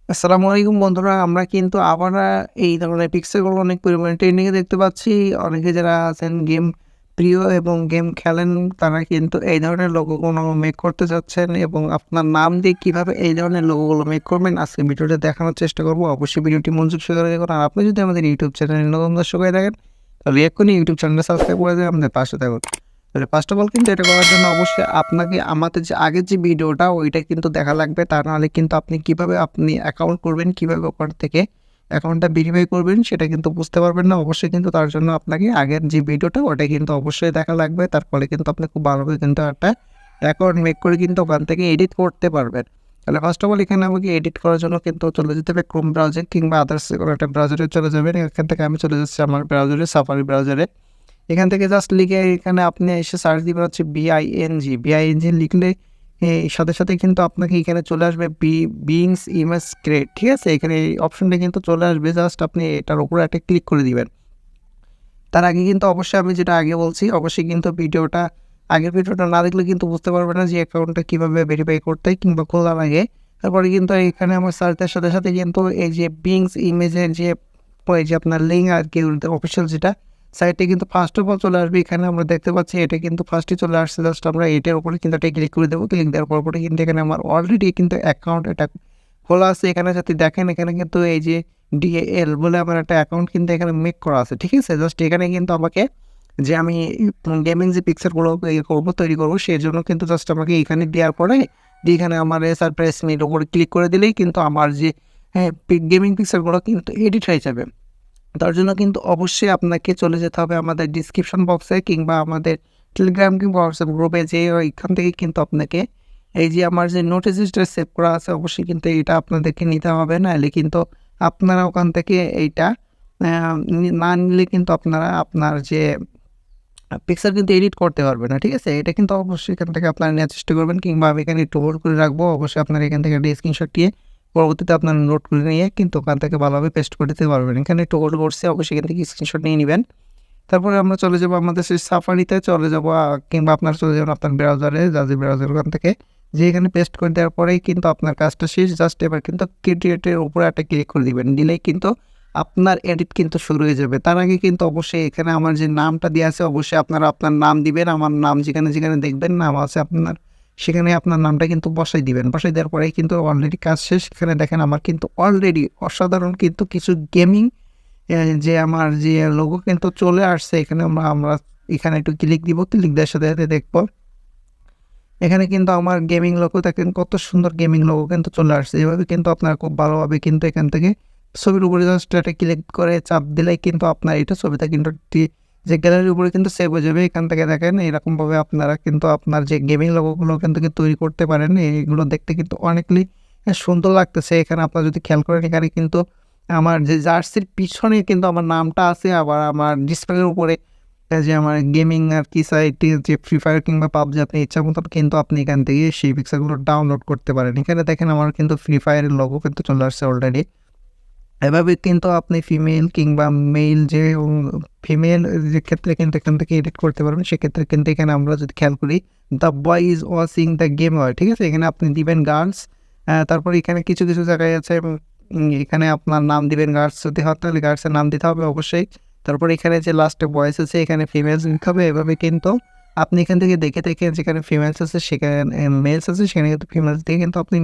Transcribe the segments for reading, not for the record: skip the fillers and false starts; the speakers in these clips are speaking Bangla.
আসসালামু আলাইকুম বন্ধুরা। আমরা কিন্তু আবার এই ধরনের পিক্সেলগুলো অনেক পরিমাণে ট্রেন্ডিংয়ে দেখতে পাচ্ছি। অনেকে যারা আছেন গেম প্রিয় এবং গেম খেলেন তারা কিন্তু এই ধরনের লোগোগুলো মেক করতে চাচ্ছেন এবং আপনার নাম দিয়ে কীভাবে এই ধরনের লোগোগুলো মেক করবেন আজকে ভিডিওতে দেখানোর চেষ্টা করব। অবশ্যই ভিডিওটি মনোযোগ সহকারে দেখুন। আর আপনি যদি আমাদের ইউটিউব চ্যানেলে নতুন দর্শক হয়ে থাকেন তাহলে এক্ষুনি ইউটিউব চ্যানেলটা সাবস্ক্রাইব করে দিয়ে আমাদের পাশে থাকুন। তাহলে ফার্স্ট অফ অল কিন্তু এটা করার জন্য অবশ্যই আপনাকে আমাদের যে আগের যে ভিডিওটা ওইটা কিন্তু দেখা লাগবে। তা নাহলে কিন্তু আপনি কীভাবে অ্যাকাউন্ট করবেন, কীভাবে ওখান থেকে অ্যাকাউন্টটা ভেরিফাই করবেন সেটা কিন্তু বুঝতে পারবেন না। অবশ্যই কিন্তু তার জন্য আপনাকে আগের যে ভিডিওটা ওটা কিন্তু অবশ্যই দেখা লাগবে। তার ফলে কিন্তু আপনি খুব ভালোভাবে কিন্তু একটা অ্যাকাউন্ট মেক করে কিন্তু ওখান থেকে এডিট করতে পারবেন। তাহলে ফার্স্ট অফ অল এখানে আমাকে এডিট করার জন্য কিন্তু চলে যেতে হবে ক্রোম ব্রাউজার কিংবা আদার্স কোনো একটা ব্রাউজারে চলে যাবেন। এখান থেকে আমি চলে যাচ্ছি আমার ব্রাউজারে, সাফারি ব্রাউজারে। এখান থেকে জাস্ট লিখে এখানে আপনি এসে সার্চ দিবেন হচ্ছে বিআইএনজি লিখলে সাথে সাথে কিন্তু আপনাকে এখানে চলে আসবে বিংস ইমেজ ক্রিয়েট, ঠিক আছে? এখানে এই অপশনটা কিন্তু চলে আসবে, জাস্ট আপনি এটার উপরে একটা ক্লিক করে দিবেন। তার আগে কিন্তু অবশ্যই আমি যেটা আগে বলছি অবশ্যই কিন্তু আগের ভিডিওটা না দেখলে কিন্তু বুঝতে পারবে না যে অ্যাকাউন্টটা কীভাবে ভেরিফাই করতে হয় কিংবা খোলা লাগে। তারপরে কিন্তু এখানে আমার সার্চের সাথে সাথে কিন্তু এই যে বিংস ইমেজের যে ওই যে আপনার লিঙ্ক আর কি অফিসিয়াল যেটা সাইটে কিন্তু ফার্স্ট অফ অল চলে আসবে। এখানে আমরা দেখতে পাচ্ছি এটা কিন্তু ফার্স্টে চলে আসছে, জাস্ট আমরা এটার উপরে কিন্তু একটা ক্লিক করে দেবো। ক্লিক দেওয়ার পরে কিন্তু এখানে আমার অলরেডি কিন্তু অ্যাকাউন্ট এটা খোলা আছে। এখানে যদি দেখেন এখানে কিন্তু এই যে ডিএল বলে আমার একটা অ্যাকাউন্ট কিন্তু এখানে মেক করা আছে, ঠিক আছে? জাস্ট এখানে কিন্তু আমাকে যে আমি গেমিং যে পিকচারগুলো তৈরি করবো সেই জন্য কিন্তু জাস্ট আমাকে এখানে দেওয়ার পরে এখানে আমার সারপ্রাইজ মির উপরে ক্লিক করে দিলেই কিন্তু আমার যে গেমিং পিকচারগুলো কিন্তু এডিট হয়ে যাবে। তার জন্য কিন্তু অবশ্যই আপনাকে চলে যেতে হবে আমাদের ডিসক্রিপশন বক্সে কিংবা আমাদের টেলিগ্রাম কিংবা হোয়াটসঅ্যাপ গ্রুপে, যে ওইখান থেকে কিন্তু আপনাকে এই যে আমার যে নোট রেজিস্টার সেভ করা আছে অবশ্যই কিন্তু এটা আপনাদেরকে নিতে হবে। নাহলে কিন্তু আপনারা ওখান থেকে এইটা না নিলে কিন্তু আপনারা আপনার যে পিকচার কিন্তু এডিট করতে পারবে না, ঠিক আছে? এটা কিন্তু অবশ্যই এখান থেকে আপনারা নেওয়ার চেষ্টা করবেন কিংবা আমি এখানে একটু হোল্ড করে রাখবো। অবশ্যই আপনারা এখান থেকে একটা স্ক্রিনশট নিয়ে পরবর্তীতে আপনার নোট করে নিয়ে কিন্তু ওখান থেকে ভালোভাবে পেস্ট করে দিতে পারবেন। এখানে একটু হোল্ড করছি, অবশ্যই এখান থেকে স্ক্রিনশট নিয়ে নেবেন। তারপরে আমরা চলে যাবো আমাদের সেই সাফারিতে চলে যাবো কিংবা আপনারা চলে যাবেন আপনার ব্রাউজারে, যে ব্রাউজার ওখান থেকে যে এখানে পেস্ট করে দেওয়ার পরেই কিন্তু আপনার কাজটা শেষ। জাস্ট এবার কিন্তু ক্রিয়েটের উপরে একটা ক্লিক করে দিবেন, দিলেই কিন্তু আপনার এডিট কিন্তু শুরু হয়ে যাবে। তার আগে কিন্তু অবশ্যই এখানে আমার যে নামটা দেওয়া আছে অবশ্যই আপনারা আপনার নাম দিবেন। আমার নাম যেখানে দেখবেন নাম আছে আপনার, সেখানে আপনার নামটা কিন্তু বসাই দিবেন। বসাই দেওয়ার পরেই কিন্তু অলরেডি কাজ শেষ। এখানে দেখেন আমার কিন্তু অলরেডি অসাধারণ কিন্তু কিছু গেমিং যে আমার যে লোগো কিন্তু চলে আসছে। এখানে আমরা এখানে একটু ক্লিক দিব, ক্লিক দেওয়ার সাথে সাথে দেখবো এখানে কিন্তু আমার গেমিং লোগো দেখেন কত সুন্দর গেমিং লোগো কিন্তু চলে আসছে। এভাবে কিন্তু আপনারা খুব ভালোভাবে কিন্তু এখান থেকে ছবির উপরে জাস্ট একটা ক্লিক করে চাপ দিলেই কিন্তু আপনার এটা ছবিটা কিন্তু যে গ্যালারির উপরে কিন্তু সেভ হয়ে যাবে। এখান থেকে দেখেন এরকমভাবে আপনারা কিন্তু আপনার যে গেমিং লোগোগুলো এখান থেকে তৈরি করতে পারেন। এইগুলো দেখতে কিন্তু অনেকলি সুন্দর লাগতেছে। এখানে আপনারা যদি খেয়াল করেন এখানে কিন্তু আমার যে জার্সির পিছনে কিন্তু আমার নামটা আছে, আবার আমার ডিসপ্লের উপরে যে আমার গেমিং আর কি সাইটে যে ফ্রি ফায়ার কিংবা পাবজি আপনি ইচ্ছা মতো কিন্তু আপনি এখান থেকে সেই পিকচারগুলো ডাউনলোড করতে পারেন। এখানে দেখেন আমার কিন্তু ফ্রি ফায়ারের লোগো কিন্তু চলে আসছে অলরেডি। এভাবে কিন্তু আপনি ফিমেল কিংবা মেল যে ফিমেল যে ক্ষেত্রে কিন্তু এখান থেকে এডিট করতে পারবেন। সেক্ষেত্রে কিন্তু এখানে আমরা যদি খেয়াল করি the boy is watching the gamer, ঠিক আছে? এখানে আপনি দিবেন গার্লস। তারপর এখানে কিছু জায়গায় আছে এখানে আপনার নাম দিবেন গার্লস, যদি হয় তাহলে গার্লসের নাম দিতে হবে অবশ্যই। তারপর এখানে যে লাস্টে বয়েস আছে এখানে ফিমেলস লিখতে হবে। এভাবে কিন্তু আপনি এখান থেকে দেখে যেখানে ফিমেলস আছে সেখানে মেলস আছে সেখানে কিন্তু ফিমেলস দিয়ে কিন্তু আপনি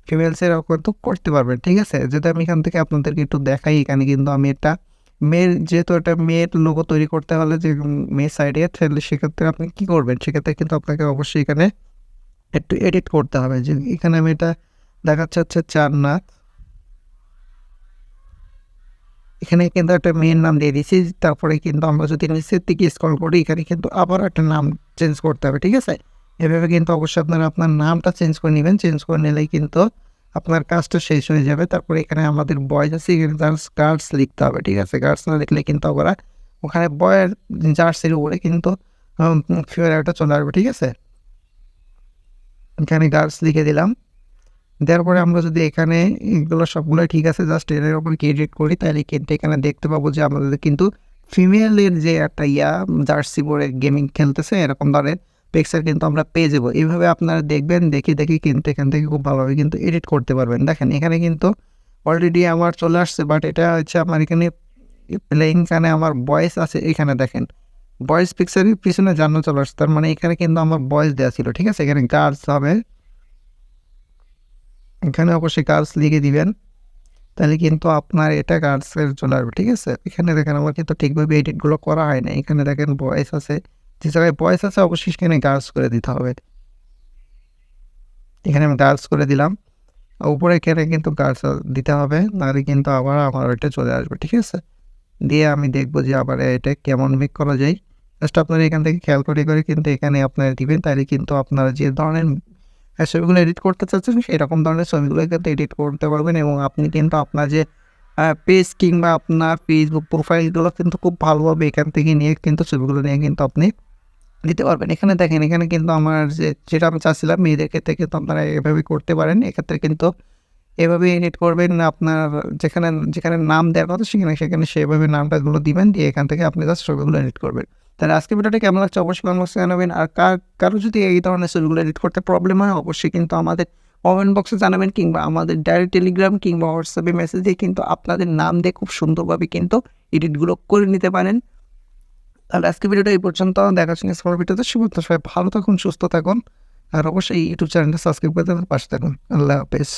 ফিমেলসের কিন্তু করতে পারবেন, ঠিক আছে? যদি আমি এখান থেকে আপনাদেরকে একটু দেখাই, এখানে কিন্তু আমি একটা মেয়ের, যেহেতু একটা মেয়ের লোগো তৈরি করতে হলে যে মেয়ের সাইডে তাহলে সেক্ষেত্রে আপনি কী করবেন? সেক্ষেত্রে কিন্তু আপনাকে অবশ্যই এখানে একটু এডিট করতে হবে। যে এখানে আমি এটা দেখাচ্ছে হচ্ছে চান্নাত, এখানে কিন্তু একটা মেয়ের নাম দিয়ে দিয়েছি। তারপরে কিন্তু আমরা যদি নিচের দিকে স্ক্রল করি এখানে কিন্তু আবার একটা নাম চেঞ্জ করতে হবে, ঠিক আছে? এভাবে কিন্তু অবশ্যই আপনারা আপনার নামটা চেঞ্জ করে নেবেন। চেঞ্জ করে নিলেই কিন্তু আপনার কাজটা শেষ হয়ে যাবে। তারপরে এখানে আমাদের বয়েজ আছে, এখানে গার্লস লিখতে হবে, ঠিক আছে? গার্লস না লিখলে কিন্তু আবার ওখানে বয়ের জার্সির উপরে কিন্তু ফিমেলটা চলে আসবে, ঠিক আছে? এখানে গার্লস লিখে দিলাম। দেওয়ার পরে আমরা যদি এখানে এগুলো সবগুলোই ঠিক আছে, জাস্ট এর উপর এডিট করি তাহলে কিন্তু এখানে দেখতে পাবো যে আমাদের কিন্তু ফিমেলের যে একটা জার্সি পরে গেমিং খেলতেছে এরকম ধরনের পিকচার কিন্তু আমরা পেয়ে যাবো। এইভাবে আপনারা দেখবেন, দেখে কিন্তু এখান থেকে খুব ভালোভাবে কিন্তু এডিট করতে পারবেন। দেখেন এখানে কিন্তু অলরেডি আমার চলে আসছে, বাট এটা হচ্ছে আমার এখানে প্লেইং এখানে আমার ভয়েস আছে। এখানে দেখেন ভয়েস পিকচারের পিছনে জানানো চলে আসছে, তার মানে এখানে কিন্তু আমার ভয়েস দেওয়া ছিল। ঠিক আছে, এখানে গার্লস হবে, এখানে অবশ্যই গার্লস লিখে দিবেন, তাহলে কিন্তু আপনার এটা গার্লসের চলে আসবে। ঠিক আছে, এখানে দেখেন আমার কিন্তু ঠিকভাবে এডিটগুলো করা হয় না। এখানে দেখেন ভয়েস আছে, যে জায়গায় ভয়েস আছে অবশ্যই সেখানে গার্লস করে দিতে হবে। এখানে আমি গার্লস করে দিলাম, উপরে এখানে কিন্তু গার্লস দিতে হবে, নাহলে কিন্তু আবার আমার এটা চলে আসবে। ঠিক আছে, দিয়ে আমি দেখবো যে আবার এটা কেমন মেক করা যায়। জাস্ট আপনারা এখান থেকে খেয়াল করে কিন্তু এখানে আপনারা দিবেন, তাহলে কিন্তু আপনারা যে ধরনের ছবিগুলো এডিট করতে চাচ্ছেন সেরকম ধরনের ছবিগুলো কিন্তু এডিট করতে পারবেন, এবং আপনি কিন্তু আপনার যে পেজ কিংবা আপনার ফেসবুক প্রোফাইলগুলো কিন্তু খুব ভালোভাবে এখান থেকে নিয়ে কিন্তু ছবিগুলো নিয়ে কিন্তু আপনি দিতে পারবেন। এখানে দেখেন, এখানে কিন্তু আমার যেটা আমি চাচ্ছিলাম মেয়েদের ক্ষেত্রে কিন্তু আপনারা এভাবে করতে পারেন। এক্ষেত্রে কিন্তু এভাবে এডিট করবেন, আপনার যেখানে যেখানে নাম দেওয়ার কথা সেখানে সেভাবে নামটাগুলো দিবেন, দিয়ে এখান থেকে আপনি জাস্ট ছবিগুলো এডিট করবেন। তাহলে আজকে ভিডিওটা কেমন লাগছে অবশ্যই কমেন্ট বক্সে জানাবেন। আর কারো যদি এই ধরনের ছবিগুলো এডিট করতে প্রবলেম হয় অবশ্যই কিন্তু আমাদের কমেন্ট বক্সে জানাবেন, কিংবা আমাদের ডাইরেক্ট টেলিগ্রাম কিংবা হোয়াটসঅ্যাপে মেসেজ দিয়ে কিন্তু আপনাদের নাম দিয়ে খুব সুন্দরভাবে কিন্তু এডিটগুলো করে নিতে পারেন। তাহলে আজকে ভিডিওটা এই পর্যন্ত, দেখা হচ্ছে নেক্সট ভিডিওতে। শুভেচ্ছা, সবাই ভালো থাকুন, সুস্থ থাকুন, আর অবশ্যই ইউটিউব চ্যানেলটা সাবস্ক্রাইব করে দেবেন, পাশে থাকুন। আল্লাহ হাফেজ।